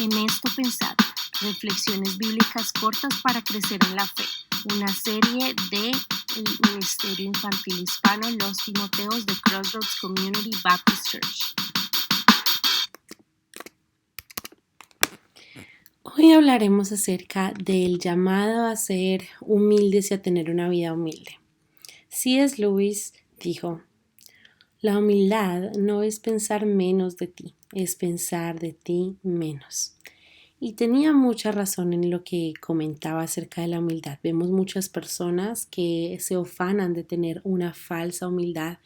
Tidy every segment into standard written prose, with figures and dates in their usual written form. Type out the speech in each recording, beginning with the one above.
En esto pensad, reflexiones bíblicas cortas para crecer en la fe, una serie del Ministerio Infantil Hispano Los Timoteos de Crossroads Community Baptist Church. Hoy hablaremos acerca del llamado a ser humildes y a tener una vida humilde. C.S. Lewis dijo: la humildad no es pensar menos de ti, es pensar de ti menos. Y tenía mucha razón en lo que comentaba acerca de la humildad. Vemos muchas personas que se ufanan de tener una falsa humildad,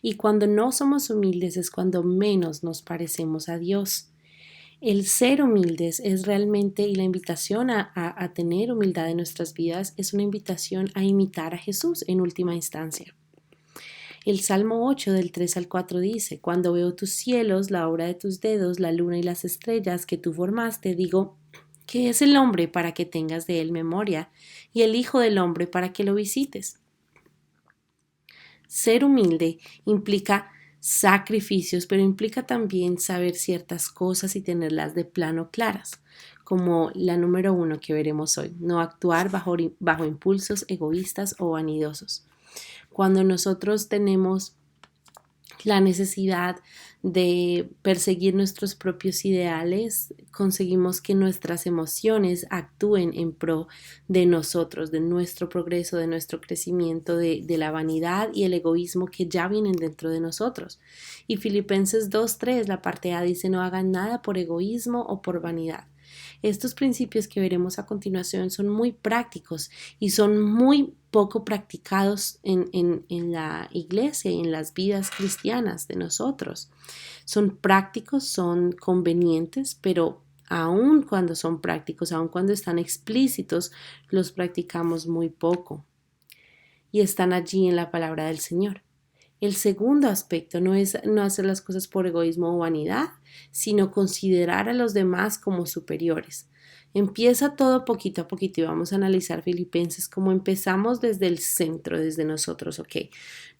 y cuando no somos humildes es cuando menos nos parecemos a Dios. El ser humildes es realmente, y la invitación a tener humildad en nuestras vidas es una invitación a imitar a Jesús en última instancia. El Salmo 8 del 3 al 4 dice: cuando veo tus cielos, la obra de tus dedos, la luna y las estrellas que tú formaste, digo, ¿qué es el hombre para que tengas de él memoria, y el hijo del hombre para que lo visites? Ser humilde implica sacrificios, pero implica también saber ciertas cosas y tenerlas de plano claras, como la número 1 que veremos hoy: no actuar bajo impulsos egoístas o vanidosos. Cuando nosotros tenemos la necesidad de perseguir nuestros propios ideales, conseguimos que nuestras emociones actúen en pro de nosotros, de nuestro progreso, de nuestro crecimiento, de la vanidad y el egoísmo que ya vienen dentro de nosotros. Y Filipenses 2:3, la parte A, dice: no hagan nada por egoísmo o por vanidad. Estos principios que veremos a continuación son muy prácticos y son muy poco practicados en la iglesia y en las vidas cristianas de nosotros. Son prácticos, son convenientes, pero aun cuando son prácticos, aun cuando están explícitos, los practicamos muy poco. Y están allí en la palabra del Señor. El segundo aspecto no es no hacer las cosas por egoísmo o vanidad, sino considerar a los demás como superiores. Empieza todo poquito a poquito y vamos a analizar Filipenses como empezamos desde el centro, desde nosotros, ¿ok?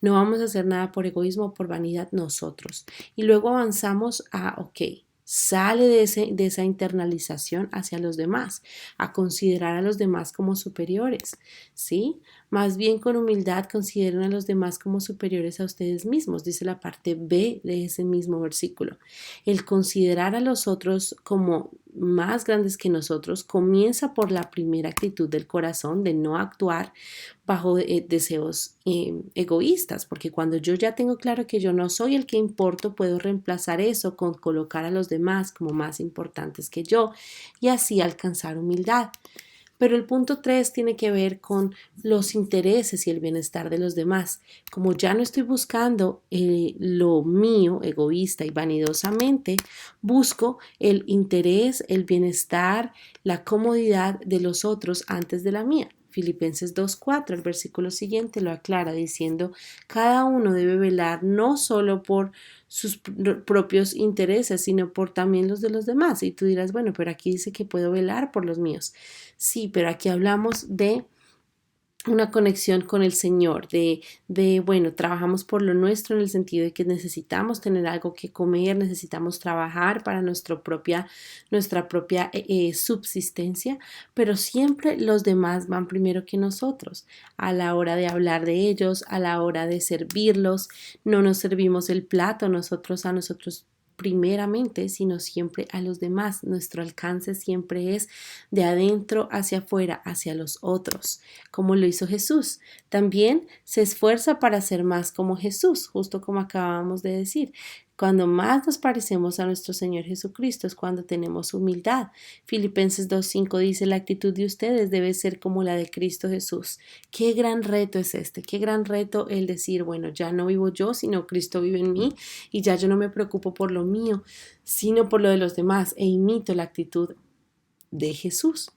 No vamos a hacer nada por egoísmo o por vanidad nosotros. Y luego avanzamos a, ok, sale de esa internalización hacia los demás, a considerar a los demás como superiores, ¿sí? Más bien con humildad consideren a los demás como superiores a ustedes mismos, dice la parte B de ese mismo versículo. El considerar a los otros como más grandes que nosotros comienza por la primera actitud del corazón de no actuar bajo deseos egoístas, porque cuando yo ya tengo claro que yo no soy el que importo, puedo reemplazar eso con colocar a los demás como más importantes que yo y así alcanzar humildad. Pero el punto 3 tiene que ver con los intereses y el bienestar de los demás. Como ya no estoy buscando lo mío egoísta y vanidosamente, busco el interés, el bienestar, la comodidad de los otros antes de la mía. Filipenses 2:4, el versículo siguiente lo aclara diciendo: cada uno debe velar no solo por sus propios intereses, sino por también los de los demás. Y tú dirás, bueno, pero aquí dice que puedo velar por los míos. Sí, pero aquí hablamos de una conexión con el Señor, bueno, trabajamos por lo nuestro en el sentido de que necesitamos tener algo que comer, necesitamos trabajar para nuestra propia subsistencia, pero siempre los demás van primero que nosotros. A la hora de hablar de ellos, a la hora de servirlos, no nos servimos el plato a nosotros primeramente, sino siempre a los demás. Nuestro alcance siempre es de adentro hacia afuera, hacia los otros, como lo hizo Jesús. También se esfuerza para ser más como Jesús, justo como acabamos de decir. Cuando más nos parecemos a nuestro Señor Jesucristo es cuando tenemos humildad. Filipenses 2:5 dice: la actitud de ustedes debe ser como la de Cristo Jesús. Qué gran reto es este, qué gran reto el decir, bueno, ya no vivo yo, sino Cristo vive en mí, y ya yo no me preocupo por lo mío, sino por lo de los demás, e imito la actitud de Jesús.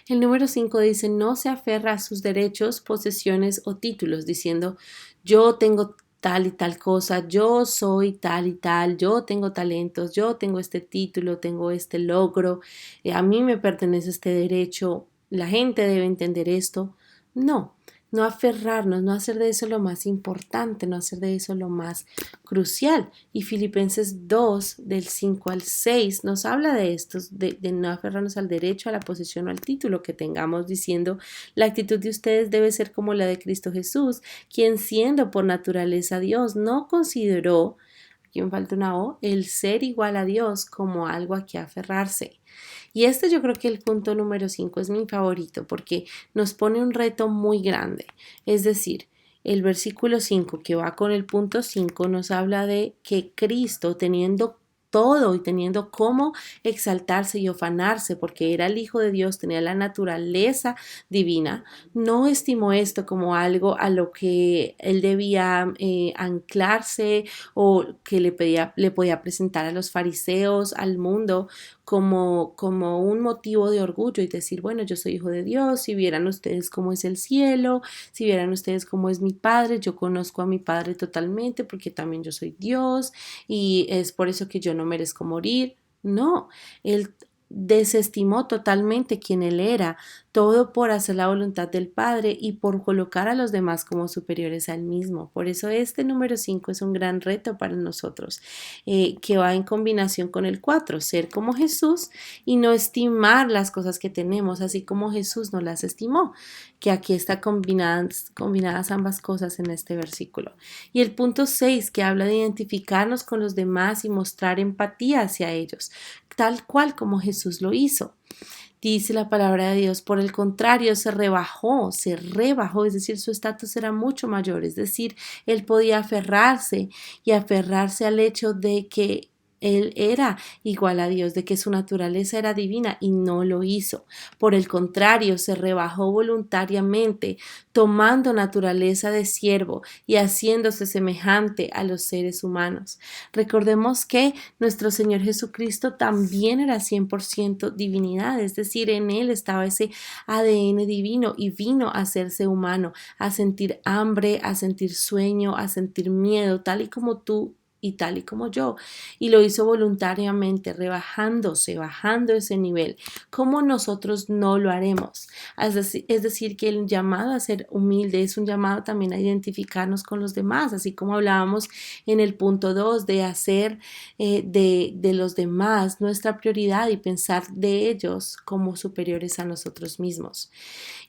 El número 5 dice: no se aferra a sus derechos, posesiones o títulos, diciendo: yo tengo tal y tal cosa, yo soy tal y tal, yo tengo talentos, yo tengo este título, tengo este logro, a mí me pertenece este derecho, la gente debe entender esto. No, no aferrarnos, no hacer de eso lo más importante, no hacer de eso lo más crucial. Y Filipenses 2, del 5 al 6, nos habla de esto, de no aferrarnos al derecho, a la posición o al título que tengamos, diciendo, la actitud de ustedes debe ser como la de Cristo Jesús, quien siendo por naturaleza Dios, no consideró, aquí me falta una O, el ser igual a Dios como algo a que aferrarse. Y este yo creo que el punto número 5 es mi favorito porque nos pone un reto muy grande. Es decir, el versículo 5 que va con el punto 5 nos habla de que Cristo, teniendo todo y teniendo cómo exaltarse y ufanarse porque era el Hijo de Dios, tenía la naturaleza divina, no estimó esto como algo a lo que él debía anclarse o que le podía presentar a los fariseos, al mundo, como un motivo de orgullo y decir, bueno, yo soy hijo de Dios, si vieran ustedes cómo es el cielo, si vieran ustedes cómo es mi Padre, yo conozco a mi Padre totalmente porque también yo soy Dios y es por eso que yo no merezco morir. No, él desestimó totalmente quién él era, todo por hacer la voluntad del Padre y por colocar a los demás como superiores a él mismo. Por eso este número 5 es un gran reto para nosotros, que va en combinación con el 4, ser como Jesús y no estimar las cosas que tenemos, así como Jesús no las estimó, que aquí está combinadas ambas cosas en este versículo. Y el punto 6, que habla de identificarnos con los demás y mostrar empatía hacia ellos, tal cual como Jesús lo hizo. Dice la palabra de Dios, por el contrario, se rebajó, es decir, su estatus era mucho mayor, es decir, él podía aferrarse al hecho de que él era igual a Dios, de que su naturaleza era divina y no lo hizo. Por el contrario, se rebajó voluntariamente, tomando naturaleza de siervo y haciéndose semejante a los seres humanos. Recordemos que nuestro Señor Jesucristo también era 100% divinidad, es decir, en él estaba ese ADN divino y vino a hacerse humano, a sentir hambre, a sentir sueño, a sentir miedo, tal y como tú y tal y como yo, y lo hizo voluntariamente, bajando ese nivel. ¿Cómo nosotros no lo haremos? Es decir, que el llamado a ser humilde es un llamado también a identificarnos con los demás, así como hablábamos en el punto 2 de hacer de los demás nuestra prioridad y pensar de ellos como superiores a nosotros mismos.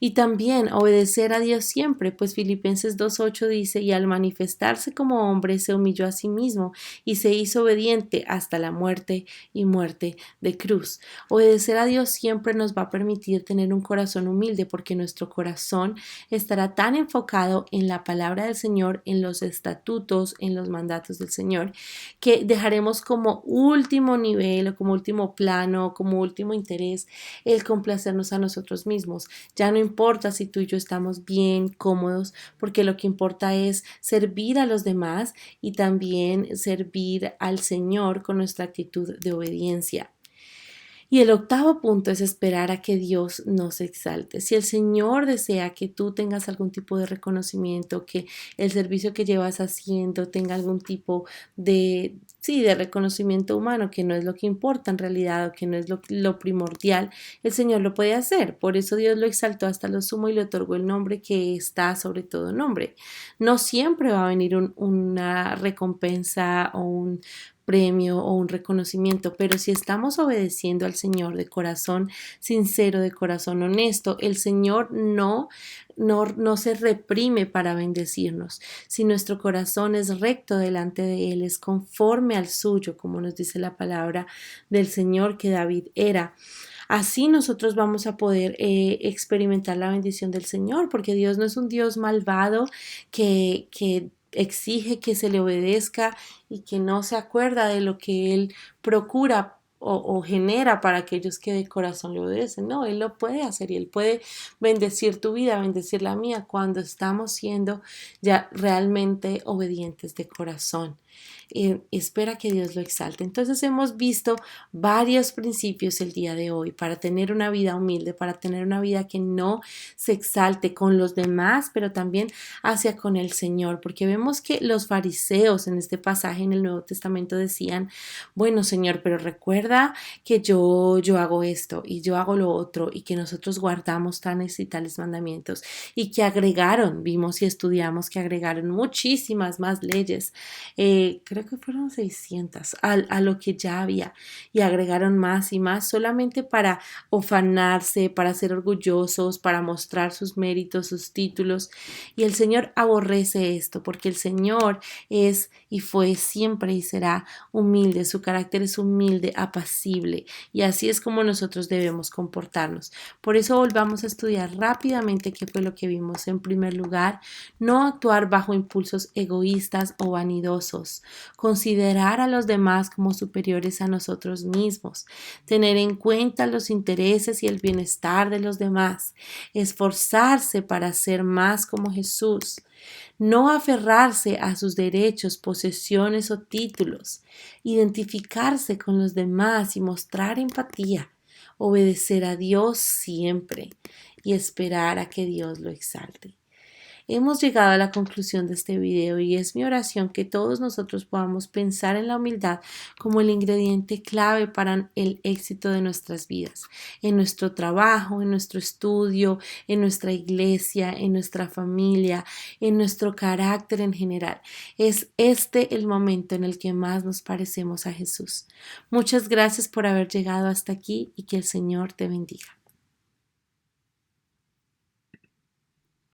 Y también obedecer a Dios siempre, pues Filipenses 2:8 dice, y al manifestarse como hombre se humilló a sí mismo y se hizo obediente hasta la muerte y muerte de cruz. Obedecer a Dios siempre nos va a permitir tener un corazón humilde porque nuestro corazón estará tan enfocado en la palabra del Señor, en los estatutos, en los mandatos del Señor, que dejaremos como último nivel o como último plano, como último interés el complacernos a nosotros mismos. Ya no importa si tú y yo estamos bien, cómodos, porque lo que importa es servir a los demás y también servir al Señor con nuestra actitud de obediencia. Y el octavo punto es esperar a que Dios nos exalte. Si el Señor desea que tú tengas algún tipo de reconocimiento, que el servicio que llevas haciendo tenga algún tipo de reconocimiento humano, que no es lo que importa en realidad o que no es lo primordial, el Señor lo puede hacer. Por eso Dios lo exaltó hasta lo sumo y le otorgó el nombre que está sobre todo nombre. No siempre va a venir una recompensa o un premio o un reconocimiento, pero si estamos obedeciendo al Señor de corazón sincero, de corazón honesto, el Señor no se reprime para bendecirnos. Si nuestro corazón es recto delante de Él, es conforme al suyo, como nos dice la palabra del Señor que David era. Así nosotros vamos a poder experimentar la bendición del Señor, porque Dios no es un Dios malvado que exige que se le obedezca y que no se acuerda de lo que Él procura o genera para aquellos que de corazón le obedecen. No, Él lo puede hacer y Él puede bendecir tu vida, bendecir la mía cuando estamos siendo ya realmente obedientes de corazón. espera que Dios lo exalte. Entonces hemos visto varios principios el día de hoy para tener una vida humilde, para tener una vida que no se exalte con los demás, pero también hacia con el Señor, porque vemos que los fariseos en este pasaje en el Nuevo Testamento decían, bueno, Señor, pero recuerda que yo hago esto y yo hago lo otro y que nosotros guardamos tales y tales mandamientos, y que agregaron, vimos y estudiamos que agregaron muchísimas más leyes, creo que fueron 600 a lo que ya había, y agregaron más y más solamente para ufanarse, para ser orgullosos, para mostrar sus méritos, sus títulos. Y el Señor aborrece esto, porque el Señor es y fue siempre y será humilde, su carácter es humilde, apacible, y así es como nosotros debemos comportarnos. Por eso volvamos a estudiar rápidamente qué fue lo que vimos. En primer lugar, no actuar bajo impulsos egoístas o vanidosos, considerar a los demás como superiores a nosotros mismos, tener en cuenta los intereses y el bienestar de los demás, esforzarse para ser más como Jesús, no aferrarse a sus derechos, posesiones o títulos, identificarse con los demás y mostrar empatía, obedecer a Dios siempre y esperar a que Dios lo exalte. Hemos llegado a la conclusión de este video y es mi oración que todos nosotros podamos pensar en la humildad como el ingrediente clave para el éxito de nuestras vidas, en nuestro trabajo, en nuestro estudio, en nuestra iglesia, en nuestra familia, en nuestro carácter en general. Es este el momento en el que más nos parecemos a Jesús. Muchas gracias por haber llegado hasta aquí y que el Señor te bendiga.